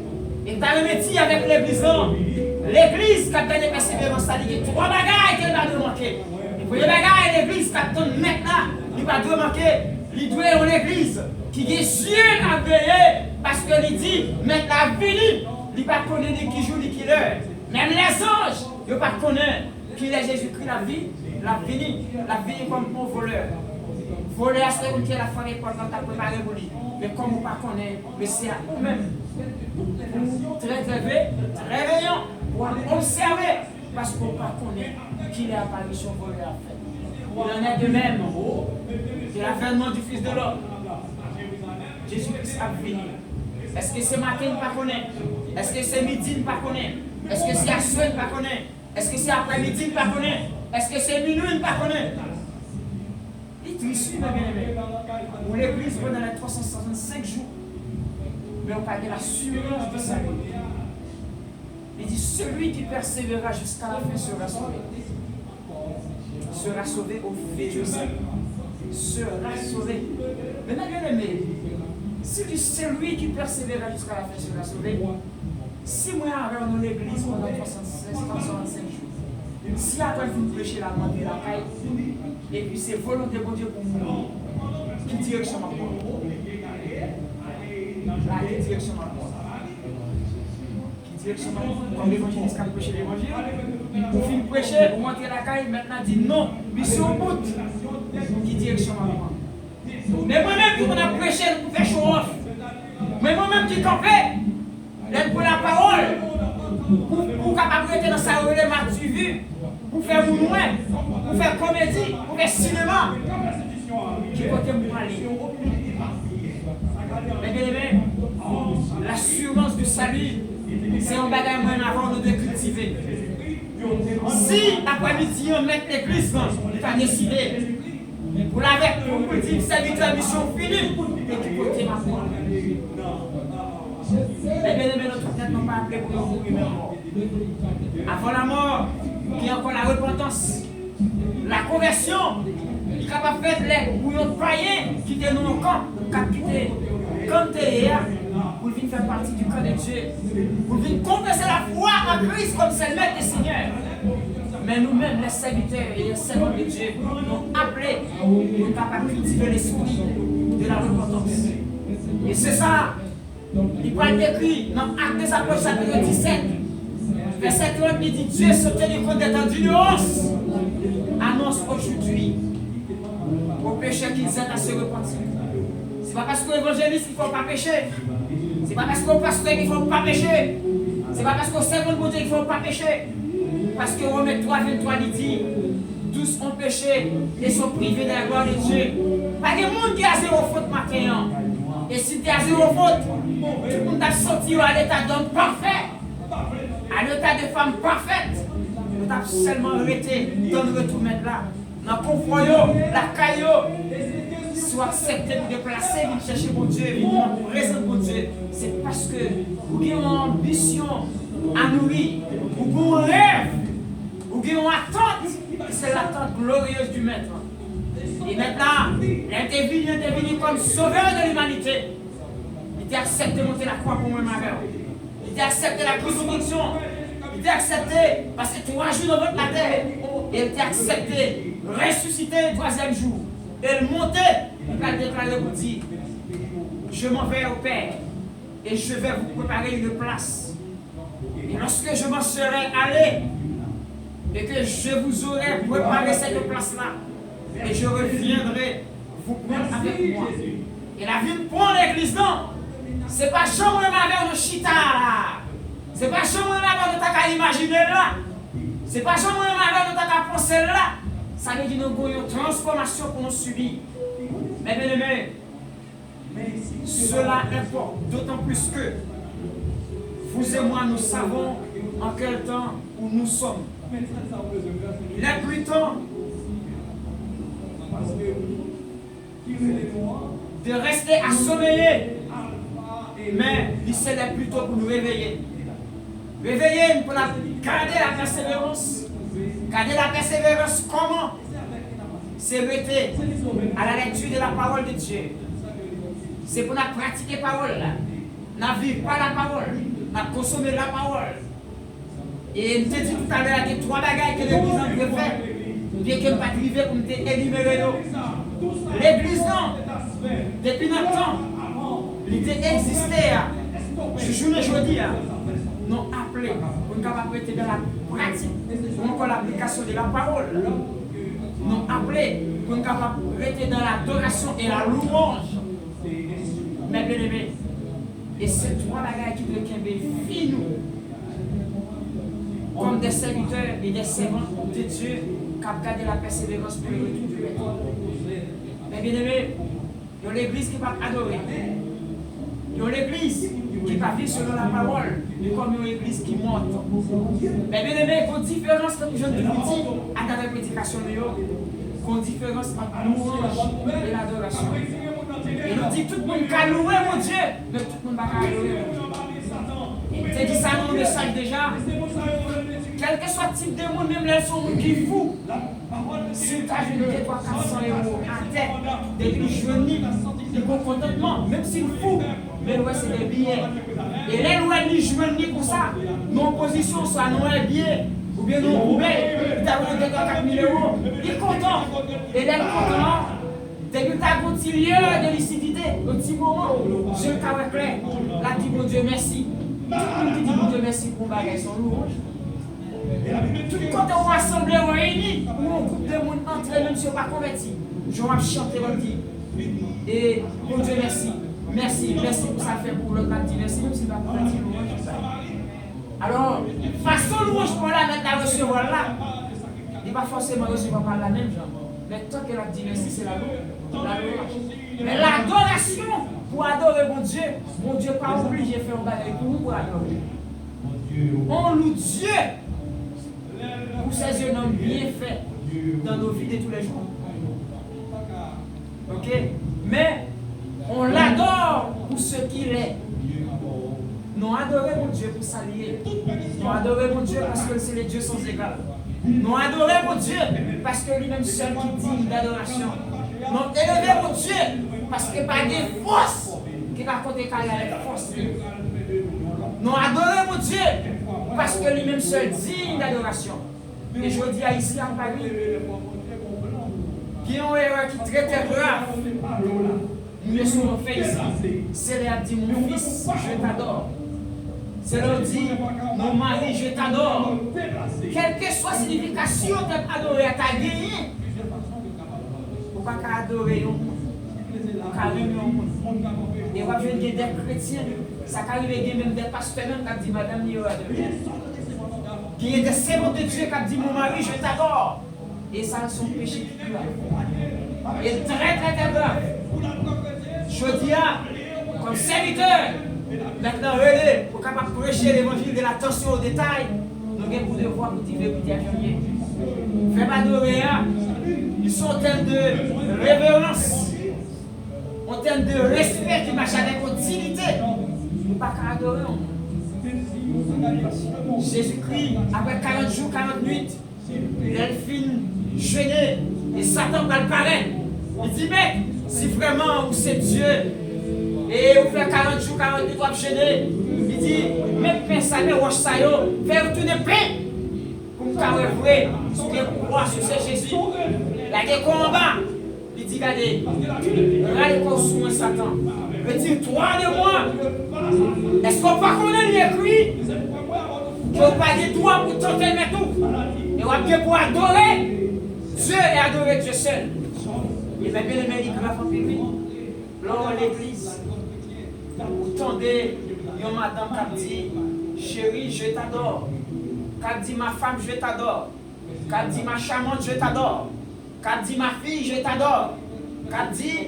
Speaker 3: Et dans le métier avec l'église, l'église qui a gagné persévérance, ça dit que trois bagailles qu'elle va nous manquer. Et pour les bagailles, l'église qui attend maintenant, il va nous manquer. Il doit être l'église qui est yeux à veiller parce que il dit, maintenant venu, il ne va pas connaître qui joue ni qui l'heure. Même les anges, ils ne va pas connaître qui est Jésus-Christ, la vie comme un voleur. Voleur, c'est une qui est la famille pour ta préparer pour lui. Mais comme on ne pas connaît, mais c'est à nous-mêmes. Très réveillant, pour observer, parce qu'on ne pas connaît qui est l'apparition voleur a fait. Il en est de même. C'est l'avènement du Fils de l'homme. Jésus-Christ a venu. Est-ce que c'est matin, ne pas connaît? Est-ce que c'est midi, ne pas connaît? Est-ce que c'est à soir, ne pas connaît? Est-ce que c'est après-midi, ne pas connaît? Est-ce que c'est minuit, ne pas connaît? Il est triste, mes bien-aimés. Pour l'église pendant les 365 jours, mais on parle de l'assurance du salut. Il dit celui qui persévérera jusqu'à la fin sera sauvé. Sera sauvé au futur salut. Sera sauvé. Maintenant, bien-aimé, si celui qui persévérera jusqu'à la fin sera sauvé, si moi avec nous l'église pendant 365 jours, si après vous prêchez la mort de la caille, et puis c'est volonté de Dieu pour nous, qui direction ma mort? Qui direction ma mort? Qui direction ma mort? Comme l'évangéliste qui a prêché l'évangile, pour finir prêcher, pour monter la caille, maintenant dit non, mission au bout. Qui direction ma mort? Mais moi-même qui on a prêché pour faire show off, mais moi-même qui campais, l'aide pour la parole, pour capable être dans sa relève tu vu, pour faire mouvement, pour faire comédie, pour faire cinéma. Qui côté pour aller? Mais bien aimé, l'assurance du salut, c'est un bagage moins avant de cultiver. Si après-midi on met l'église, il va décider. Pour l'avec, pour dire serviteur mission finie, et qui côté ma foi. Mais bien aimé, notre tête n'a pas appelé pour nous mourir mort. Avant la mort, il y a encore la repentance, la conversion. Il est capable de faire les bouillons païens qui étaient dans nos camps, qui quitté quand tu es hier, pour venir venir faire partie du corps de Dieu, pour venir confesser la foi en Christ comme c'est le maître des seigneurs. Mais nous-mêmes, les serviteurs et les servants de Dieu, nous appelés pour capable cultiver l'esprit de la repentance. Et c'est ça, il parle écrit dans Actes des Apôtres, chapitre 17, verset 30, il dit Dieu se tenu compte des endurance, annonce aujourd'hui aux pécheurs qu'ils aident à se repentir. Ce n'est pas parce qu'aux évangélistes il ne faut pas pécher. Ce n'est pas parce qu'aux pasteurs il ne faut pas pécher. Ce n'est pas parce qu'aux servants de Dieu il ne faut pas pécher. Parce que Romains 3, 23 il dit tous ont péché et sont privés de la gloire de Dieu. Pas de monde qui a zéro faute matin. Et si tu as zéro faute, tout le monde t'a sorti à l'état d'homme parfait, à l'état de femme parfaite. Tu as seulement arrêté dans le retour là. Dans le confort, la caillou, soit accepté de déplacer, de chercher mon Dieu, de présenter mon Dieu. C'est parce que vous avez une ambition à nourrir, vous avez un rêve, vous avez une attente, c'est l'attente glorieuse du Maître. Et maintenant, il est venu comme sauveur de l'humanité. Il a accepté de monter la croix pour moi, ma mère. Il a accepté la crucifixion. Il a accepté, parce que 3 jours dans votre terre, il a accepté ressusciter le 3e jour. Et le monter, il a déclaré pour dire, je m'en vais au Père et je vais vous préparer une place. Et lorsque je m'en serai allé et que je vous aurai préparé cette place-là, et je reviendrai vous prendre avec moi. Et la vie prend l'église, non. C'est pas chambre de ma mère de chita là. C'est pas chambre de ma mère de ta qu'à imaginer là. C'est pas chambre de ma mère de ta qu'à penser là. Ça veut dire que nous avons une transformation pour nous subir. Mais bien aimé, cela importe d'autant plus que vous et moi nous savons en quel temps où nous sommes. Il est plus temps de rester assommeillé, mais il serait plutôt pour nous réveiller. Réveiller pour garder la persévérance. Garder la persévérance comment? C'est rester à la lecture de la parole de Dieu. C'est pour nous pratiquer la parole. Nous vivons pas la parole, nous consommer la parole. Et je te dis tout à l'heure, il y a 3 bagages que l'Église a fait. Bien que je ne pas arriver pour me énumérer. L'église, non. Depuis notre temps, l'idée existait. Je joue le jeudi. Nous appelés pour nous capables de dans la pratique, pour encore l'application de la parole. Nous appelés pour nous capables de rester dans l'adoration et la louange. Mais bien aimé, et ces 3 bagages qui doivent être nous comme des serviteurs et des servants de Dieu qui ont gardé la persévérance pour le retour du Maître. Mais bien aimé, il y a l'église qui va adorer. Il y a l'église qui va vivre selon la parole, comme une église qui monte. Mais bien aimé, il y a une différence, comme je vous dis, à travers la prédication de Dieu, il y a une différence entre louange et l'adoration. Et nous dit tout le monde qui louer mon Dieu, mais tout le monde va louer mon Dieu. C'est dit ça dans le message déjà. Quel que soit le type de monde, même les gens qui est fou. Si tu as jeté 300-400 euros en tête, depuis jeudi, il est contentement, même s'il est fou. Mais ouais, c'est des billets. Et les lois ni jeudi comme ça, nos positions soit non billets, ou bien nos poubelles, tu as monté 4 000 euros, il est content. Et les contents, depuis que tu as un petit lieu de lucidité, un petit moment, je le carré clair, là, dis mon Dieu merci. Tout le monde qui dit mon Dieu merci pour bagage son louange. Tout le côté où assemblée réunie, où un groupe de monde entre même si on n'est pas converti, je vais chanter votre dit. Et mon Dieu merci. Merci, merci pour ça fait pour l'autre dit merci, même si pas converti. Alors, façon louange pour la mettre à recevoir là, il va forcément recevoir par la même genre. Mais tant que la dit merci, c'est la louange. Mais l'adoration, pour adorer mon Dieu pas obligé de faire un bagage pour nous pour adorer. On loue Dieu pour ces jeunes hommes bien faits dans nos vies de tous les jours. Ok? Mais on l'adore pour ce qu'il est. Nous adorons mon Dieu pour s'allier. Nous adorons mon Dieu parce que c'est le Dieu sans égal. Nous adorons mon Dieu parce que lui-même seul qui dit d'adoration. Nous élevons mon Dieu parce que par des forces, qui raconte qu'elle avec force. Nous adorons mon Dieu parce que lui-même seul digne d'adoration. Et je dis à ici en Paris, qui ont une erreur qui est très très grave. Nous le sommes fait ici. C'est là dit mon fils, je t'adore. C'est là dit mon mari, je t'adore. Quelle que soit la signification de adorer, tu as gagné. Pour ne pas adorer au monde. Pour arriver au monde. Et on va venir des chrétiens. Ça arrive même des pasteurs même qui disent madame, il y aura de qui est des servants de Dieu qui dit mon mari, je t'adore. Et ça, c'est son péché qui tue. Et très très très grave. Je dis comme serviteur, maintenant relais, pour capable prêcher l'évangile de l'attention aux détails, nous avons pour devoir pour dire vérité à janvier. Fais pas adorer, ils sont en termes de révérence, en termes de respect qui marche avec votre dignité. Nous ne pas adorer. Jésus-Christ, après 40 jours, 40 nuits, il a fini jeûner et Satan va le paraître. Il dit, mec, si vraiment vous c'est Dieu et vous faites 40 jours, 40 nuits, vous jeûner, il dit, même pain salé, roche sayo, faites retourner plein pour me carrer vrai, sur le pouvoir sur ce Jésus. Il y a des combats. Il dit, regardez, regardez sous moi, Satan. Retire-toi de moi. Est-ce qu'on va connaître l'écrit? Je ne vais pas dire toi pour tenter mais tout. Et on va bien pour adorer Dieu et adorer Dieu seul. Et bien, bien aimé, il grave en public. Lors de l'église, vous tendez, une madame qui dit, chérie, je t'adore. Qui dit, ma femme, je t'adore. Qui dit, ma charmante, je t'adore. Qui dit, ma fille, je t'adore. Qui dit,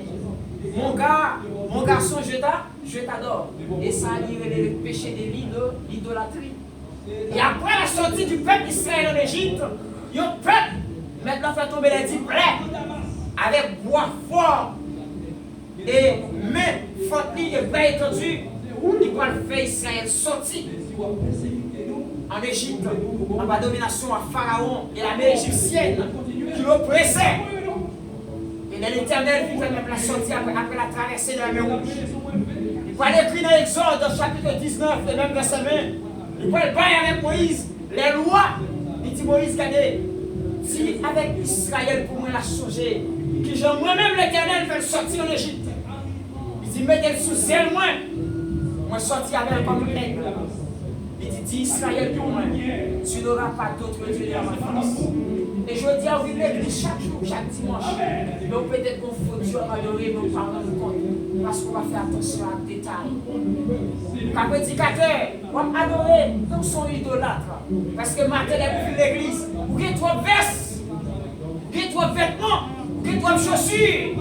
Speaker 3: mon gars, mon garçon, je t'adore. Et ça a livré le péché de l'idolâtrie. Et après la sortie du peuple d'Israël en Égypte, le peuple maintenant fait tomber les 10 plaies avec bois fort et main forte et bras étendus. Il va le faire Israël sortir en Égypte, en bas domination à Pharaon et la mer égyptienne qui l'oppressait. Et l'Éternel vit quand même la sortie après la traversée de la mer Rouge. Il va l'écrire dans l'Exode, chapitre 19, et même verset 20. Il va le bailler avec Moïse, les lois. Il dit Moïse, regardez, si avec Israël pour moi la changer, que j'ai moi-même l'Éternel fait sortir en Égypte. Il dit, mettez-le sous zèle moi sorti avec comme aigle. Il dit Israël pour moi, tu n'auras pas d'autre Dieu dans ma face. Et je dis à vous, l'église chaque jour, chaque dimanche. Mais peut-être qu'on faut Dieu adorer, mais on ne parle pas de compte. Parce qu'on va faire attention à des détails. Comme prédicateur, on va adorer, nous sommes idolâtres. Parce que matin, depuis l'église, vous avez trois vestes, vous avez trois vêtements, vous avez trois chaussures.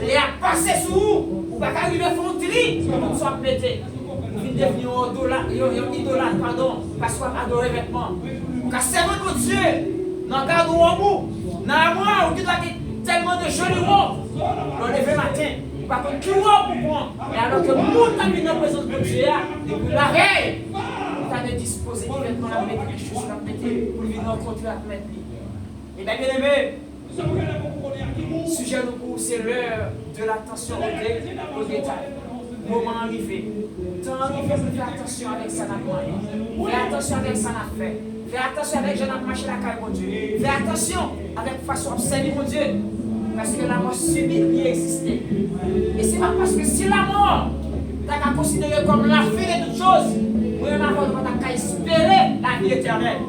Speaker 3: Et à passer sous vous, vous ne pouvez pas arriver à faire un tri, vous soit pété. Vous devenir un idolâtre, pardon, parce qu'on a adoré les vêtements. Car c'est votre Dieu, dans le cadre où vous, dans la moi, vous avez tellement de jolis robes. On lever matin, par contre, qui robe pour prendre. Et alors que le monde a mis dans la présence de Dieu, depuis la veille, vous avez disposé des vêtements, à mettre les choses, à mettre pour venir rencontrer à mettre. Et bien, bien aimé, le sujet nous c'est l'heure de l'attention au détail. Moment arrivé. Temps arrivé pour faire attention avec ça n'a pas. Fais attention avec ça n'a fait. Fais attention avec je n'ai marché la caille, mon Dieu. Fais attention avec façon d'observer, mon Dieu. Parce que la mort subite qui existe. Et c'est pas parce que si la mort, tu as considéré comme la fin de toutes choses, vous n'avez pas espérer la vie éternelle.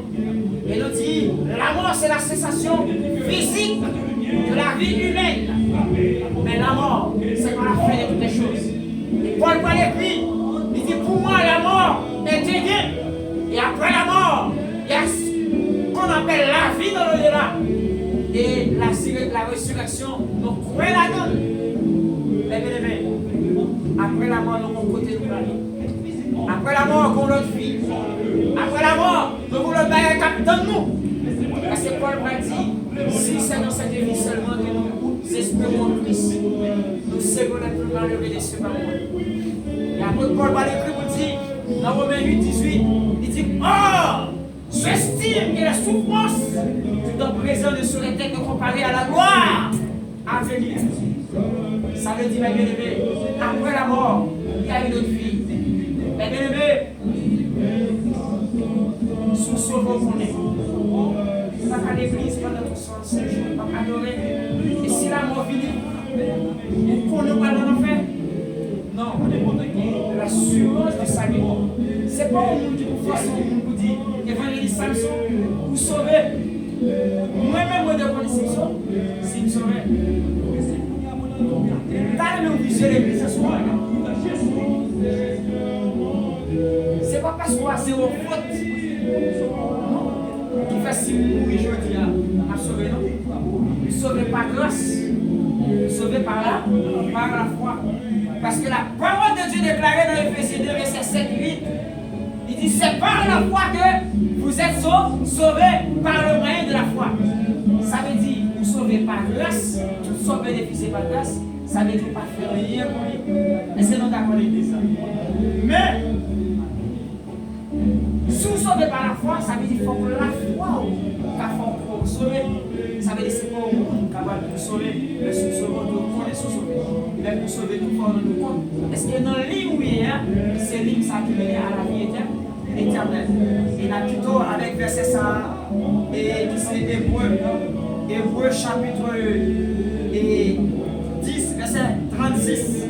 Speaker 3: Et nous dit, la mort c'est la cessation physique de la vie humaine. Mais la mort, c'est pas la fin de toutes les choses. Et Paul va l'écrire, il dit pour moi la mort est gagnée. Et après la mort, il y a ce qu'on appelle la vie dans l'au-delà. Et la résurrection, nous croyons là-dedans. Mais bien aimé, après la mort, nous avons côté de la vie. Après la mort, nous avons notre vie. Après la mort, nous avons le bail dans nous. Parce que Paul m'a dit, si c'est dans cette vie seulement que nous espérons Christ, nous serons les plus malheureux de ce monde. Et après Paul va l'écrire pour dire, dans Romains 8, 18, il dit, oh, j'estime que la souffrance du temps présent ne serait être comparée à la gloire à venir. Ça veut dire, mes bien-aimés, après la mort, il y a une autre vie. Mes bien-aimés, sous sauveur qu'on est. On va à l'église pendant tout 65 jours, on va adorer. Et si la mort finit, on ne pas dans l'enfer. Non, l'assurance du salut. Ce n'est pas au monde qui vous force, on vous dit, évangéliste Samson, vous sauvez. Moi-même, moi, de Samson, si vous sauvez. T'as même obligé l'église ce soir. C'est pas parce qu'on a zéro faute qui fait si vous mourrez aujourd'hui à sauver, non? Sauver par grâce, sauver par la foi. Parce que la parole de Dieu déclarée dans Éphésiens 2, verset 7, 8, il dit c'est par la foi que vous êtes sauvés par le moyen de la foi. Ça veut dire vous sauvez par grâce, tout sont bénéficiés par grâce. Ça veut dire pas faire rien pour lui. Est-ce que nous d'accord avec ça? Mais si vous sauvez par la foi, ça veut dire qu'il faut que la foi pour vous sauver. Ça veut dire que c'est pas au monde capable de vous sauver. Mais si vous sauvez, nous connaissons sauver. Mais pour sauver, nous faut nous compte. Est-ce que dans le livre où il y a, c'est livre ça qui mène à la vie éternelle. Et là plutôt avec verset 100 et qui c'est Hébreu chapitre 10, verset 36.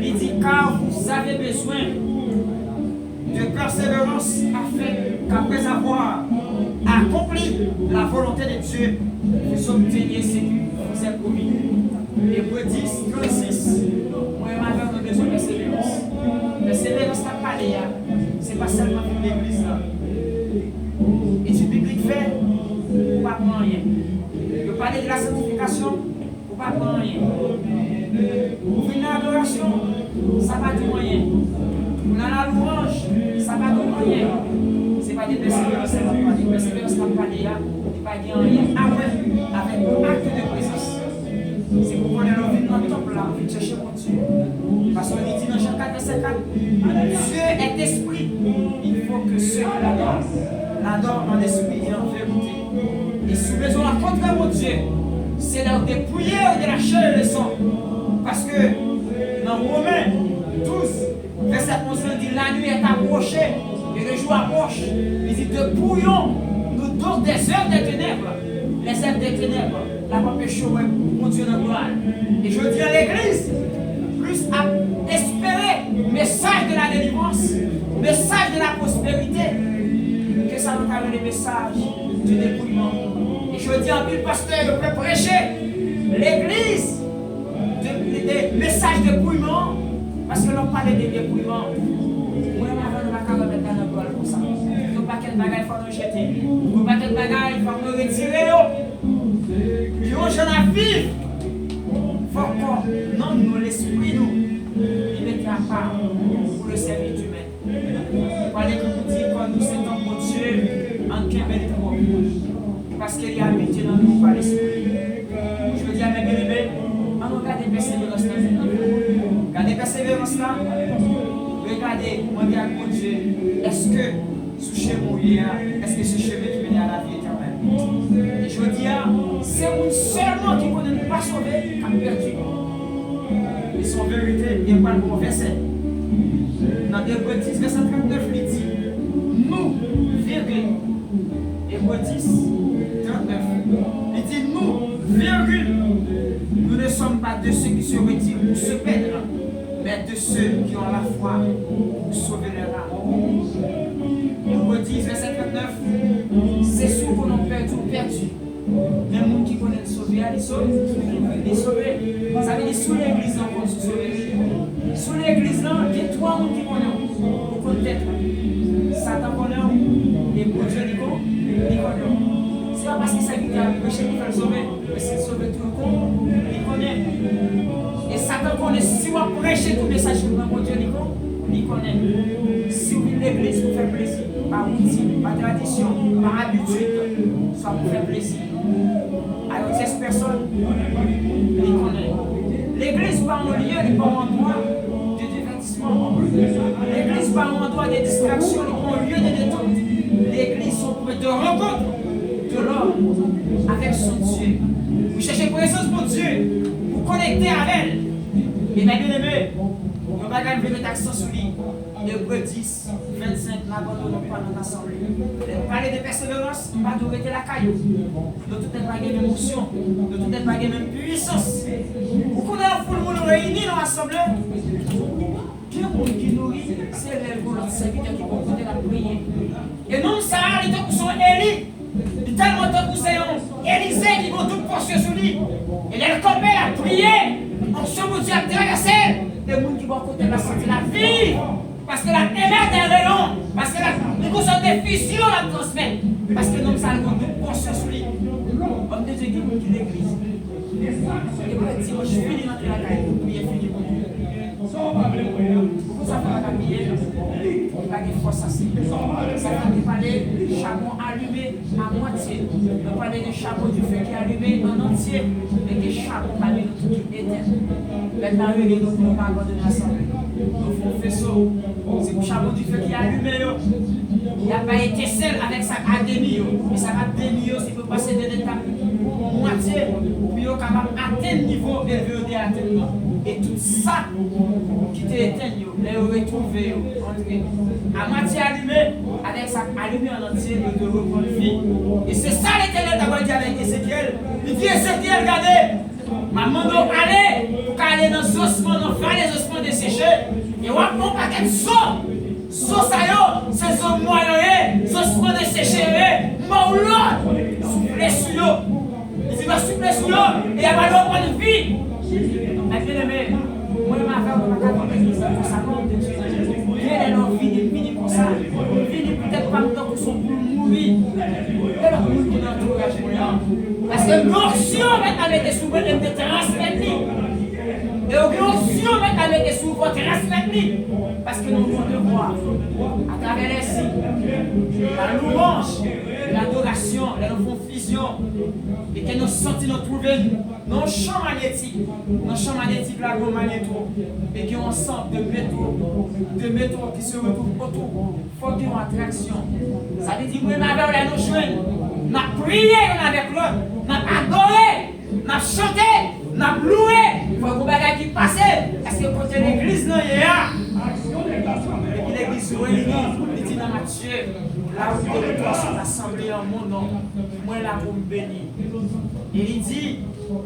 Speaker 3: Il dit car vous avez besoin de persévérance afin qu'après avoir accompli la volonté de Dieu, vous obteniez ce qui vous est promis. Hébreu 10, 36. Moi, je besoin de persévérance. Persévérance, c'est pas seulement pour l'église. Et du biblique fait, pour ne pas prendre rien. Je parler de la sanctification, pour ne pas prendre rien. Pour venir à l'adoration, ça va du moyen. Pour aller à la louange, ça va du moyen. Ce n'est pas des persévérances, c'est pas des persévérances, c'est pas des gars, c'est pas des rien. Avec un acte de présence. C'est pour qu'on ait l'envie de notre temple là, de chercher mon Dieu. Parce qu'on dit dans Jean 4, verset 4, Dieu est esprit. Il faut que ceux qui l'adorent en esprit et en vérité. Et si nous besoin rencontrer mon Dieu, c'est leur dépouiller de la chair et le sang. Parce que dans Romains 12, verset 11, il dit la nuit est approchée et le jour approche. Il dit dépouillons nous donc des œuvres des ténèbres. Les œuvres des ténèbres, la pas péché, mon Dieu dans gloire. Et je dis à l'église, plus à espérer message de la délivrance, message de la prospérité, que ça nous parle les messages du dépouillement. Et je dis en pile pasteur, je peux prêcher l'église des messages de dépouillement, parce que l'on parle des dépouillements. Moi, avant de la carotte, dans le bol comme ça. Il ne faut pas quel bagage il faut nous jeter. Il ne faut pas quel bagage il faut nous retirer. Puis on jeune à vivre. Il faut qu'on nomme nous l'esprit, nous. Il met à part pour le service humain. Il fallait que vous dites quand nous sommes pour Dieu en Québec et pour parce qu'il y a habité dans nous par l'esprit. Je veux dire à mes bien-aimés, on regarde des persévérances là. Regardez persévérance là. Regardez, on dit à mon Dieu, est-ce que ce chemin est-ce que ce chemin qui mène à la vie éternelle? Et je veux dire, c'est seulement qui connaît ne pas sauver, qui a perdu. Et son vérité, il n'y a pas le bon verset. Dans Hébreu 10, verset 39, il dit, nous, virgule, Hébreu 10, 39, il dit, nous, virgule, nous ne sommes pas de ceux qui se retirent pour se perdre, mais de ceux qui ont la foi pour sauver leur âme. Hébreu 10, verset 39, c'est ceux qu'on a perdu. Mais les gens qui connaissent sauver, ils sauvent. Ça veut dire sous l'église, on peut se sauver. Sous l'église, il y a trois gens qui connaissent. Peut-être Satan connaît, et pour Dieu, il connaît. Ce n'est pas parce que ça qui a prêché qu'il faut le sauver, mais c'est sauver tout le monde, il connaît. Et Satan connaît, si on prêche tout le message pour Dieu, il connaît. Si vous venez l'église pour faire plaisir, par outil, par tradition, par habitude, soit pour faire plaisir. À une tierce personne, il connaît. L'église pas un lieu, il pas un endroit de divertissement. L'église pas un endroit de distraction, il pas un lieu de détente. L'église est un point de rencontre, de de l'homme avec son Dieu. Vous cherchez présence pour Dieu, vous connecter avec elle. Et bien aimé, on va mettre accent sur lui. Hébreux 10, 25, n'abandonnons pas notre assemblée. Parler de persévérance, pas d'arrêter la caillou. Nous tout n'est pas la même émotion, nous tout n'est pas la même puissance. Pourquoi on a un foule monde réuni dans l'assemblée? Qui est le monde qui nourrit, c'est le serviteur qui vont côté la prière. Et non, ça a été pour son Élie. Il y a tellement de pour c'est Élisée qui vont tout poursuivre sur lui. Et elle campait la prière. On se dit à traverser. Les gens qui vont côté la santé, la vie. Parce que la émet est rayon. Parce que la conscience des fusions la transmet. Parce que nous allons tout poursuivre sur lui. Comme des gens qui quittent l'église. Et pour le dimanche, je finis dans la caille. Prière finie pour Dieu. Pourquoi ça fait la prière? Il n'y a pas de force à ça. Ça fait parler du charbon allumé à moitié. On parle du charbon du feu qui est allumé en entier. Mais du charbon allumé qui est éteint. Maintenant, nous ne pouvons pas abandonner l'assemblée. Nous faisons faisceau. C'est le charbon du feu qui est allumé. Il n'a pas été seul avec sa académie. Et sa académie, il peut passer de l'étape moitié. Puis il est capable d'atteindre le niveau élevé de l'atteindre. Et tout ça qui était éteint, les retrouver à moitié allumé, avec sa allumé en entier, de reprendre vie. Et c'est ça l'Éternel d'avoir dit avec Ézéchiel. Il dit Ézéchiel, regardez, maman doit aller pour aller dans les ossements, dans les ossements desséchés. Et on va prendre un paquet de saut. Saut ça yo, c'est son moyen, les ossements desséchés, mort l'autre, souffler sur eux. Il dit va souffler sur eux et il va reprendre vie. Mais bien aimé, moi je m'appelle pour ça, comme de Dieu. Dieu est leur vie, pour ça. Fini peut-être pas longtemps pour son mourir. Et leur mourir qui est dans tout. Parce que l'onction avec des souverains de transmettre. Et l'onction avec des souverains de transmettre. Parce que nous devons devoir, à travers les signes, la louange, l'adoration, la fusion, et que nous sentons nous trouver dans le champ magnétique, là, gros magnéto, et qui ont ensemble de métaux qui se retrouvent autour, il faut qu'il y ait une attraction. Ça veut dire que nous avons nous joindre, nous avons prié l'un avec l'autre, nous avons adoré, nous avons chanté, nous avons loué. Il faut que nous ayons qui passe, parce que côté l'église, non, il y a. Et puis l'église réunie, il dit dans Matthieu, là où les gens sont assemblés en mon nom, moi là pour me bénir. Et il dit,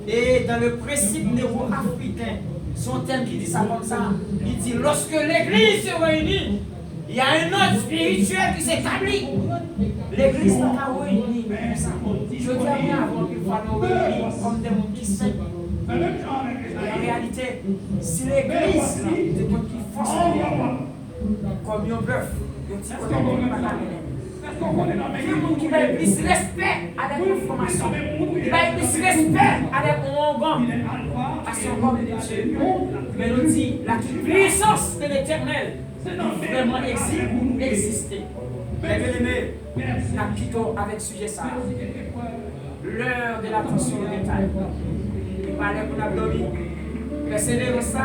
Speaker 3: et dans le principe néo-africain, son thème qui dit ça comme ça, il dit lorsque l'église se réunit, il y a un ordre spirituel qui s'établit. L'église n'est pas réunie comme ça. Je dis bien avant qu'il soit nous réunis comme des gens qui s'aiment. En réalité, si l'église est comme qui force comme un bœuf, qui va être plus respect avec l'information, qui va être plus respect avec mon organe, à son corps de Dieu. Mais nous dit la puissance de l'éternel vraiment exister. Mais bien aimé, nous quittons avec sujet ça. L'heure de l'attention au détail. Il parlait pour la glorie. Persévérer ça,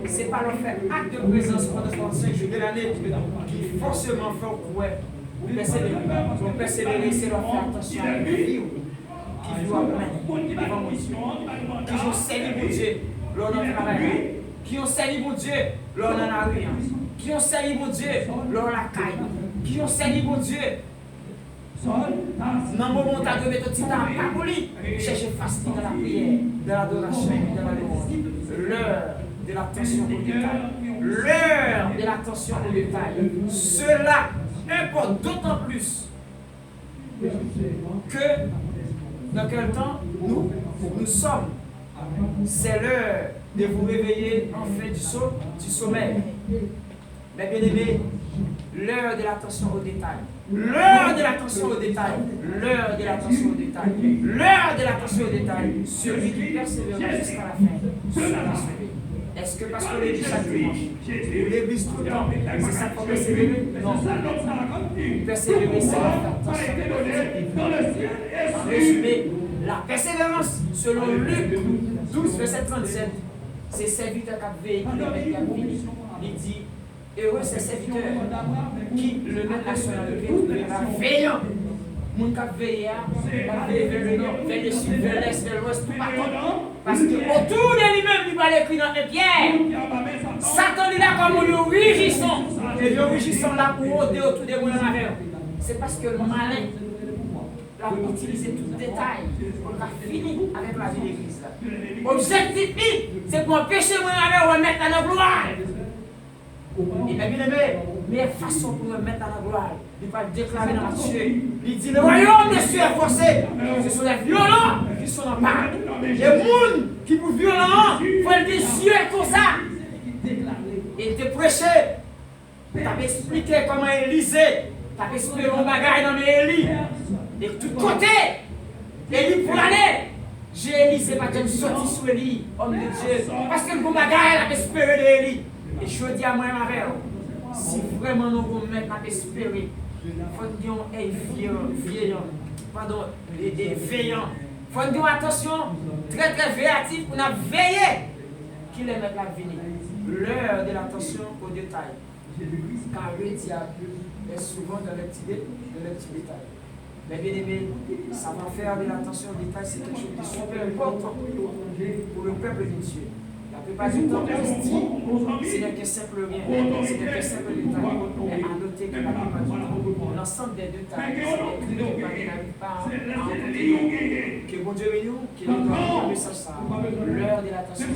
Speaker 3: ce n'est pas le fait acte de présence pendant 35 jours de l'année qui forcément fait courir. Pour persévérer, c'est leur faire attention à la vie qui doit mener devant mon Dieu. Qui ont servi pour Dieu, l'on en travaille. Qui ont servi pour Dieu, l'on en a rien. Qui ont servi pour Dieu, l'on la caille. Qui ont servi pour Dieu. Dans le moment où tu as donné ton petit temps, pas pour lui, chercher facile dans la prière, dans l'adoration, dans la louange. L'heure de l'attention au détail. L'heure de l'attention au détail. Cela importe d'autant plus que dans quel temps nous sommes. C'est l'heure de vous réveiller en fin du sommeil. Mais bien aimé, l'heure de l'attention au détail. L'heure de l'attention au détail. L'heure de l'attention au détail. L'heure de l'attention au détail. Celui qui persévère jusqu'à la fin sera sauvé. Est-ce que parce qu'on est dit chaque dimanche, l'église tout le temps, c'est ça qu'on persévérer? Non. Persévérer, c'est la attention. En résumé, la persévérance, selon Luc 12, verset 37, c'est serviteur qui a véhiculé avec qui a fini. Il dit, heureux ces serviteurs qui le mettent à son veillant. Moun kap veye a, la veye vers le nord, vers le sud, vers l'est, vers l'ouest, tout partout. Parce que autour de lui-même, il va l'écrire dans 1 Pierre. Satan dit là comme nous rugissons. Et nous rugissons là pour ôter autour des moulins à verre. C'est parce que le malin a utilisé tout détail pour finir avec la vie de l'Église. L'objectif, c'est pour empêcher le moulin à verre de remettre dans la gloire. Et bien aimé, meilleure façon pour nous mettre dans la gloire, il va déclarer dans Matthieu. Il dit le royaume des cieux est forcé. Ce sont les violents qui sont en part. Les gens qui sont violents font des cieux comme ça. Et te prêcher. Tu as expliqué comment Élisée. Tu as expliqué mon bagage dans mes Élie. Et de tous côtés, Élie pour aller. J'ai Élisée, pas de sortir sur Élie, homme de Dieu. Parce que le bon bagage a espéré de Élie. Et je dis à moi, ma mère, si vraiment nous voulons mettre à espérer, il faut que nous veillant. Il faut que nous attention, très très véatif pour nous veiller qu'il est mettre la venir. L'heure de l'attention au détail. Car le diable est souvent dans les petits détails. Mais bien aimé, ça va faire de l'attention au détail, c'est quelque chose de super important pour le peuple de Dieu. La plupart du temps, on se dit, ce n'est que simple rien, ce n'est que simple détail. Mais à noter que la plupart du temps, l'ensemble des détails, c'est des trucs qu'on n'arrive pas à rencontrer. Que bon Dieu est nous, qu'il nous donne un message ça. L'heure de l'attention.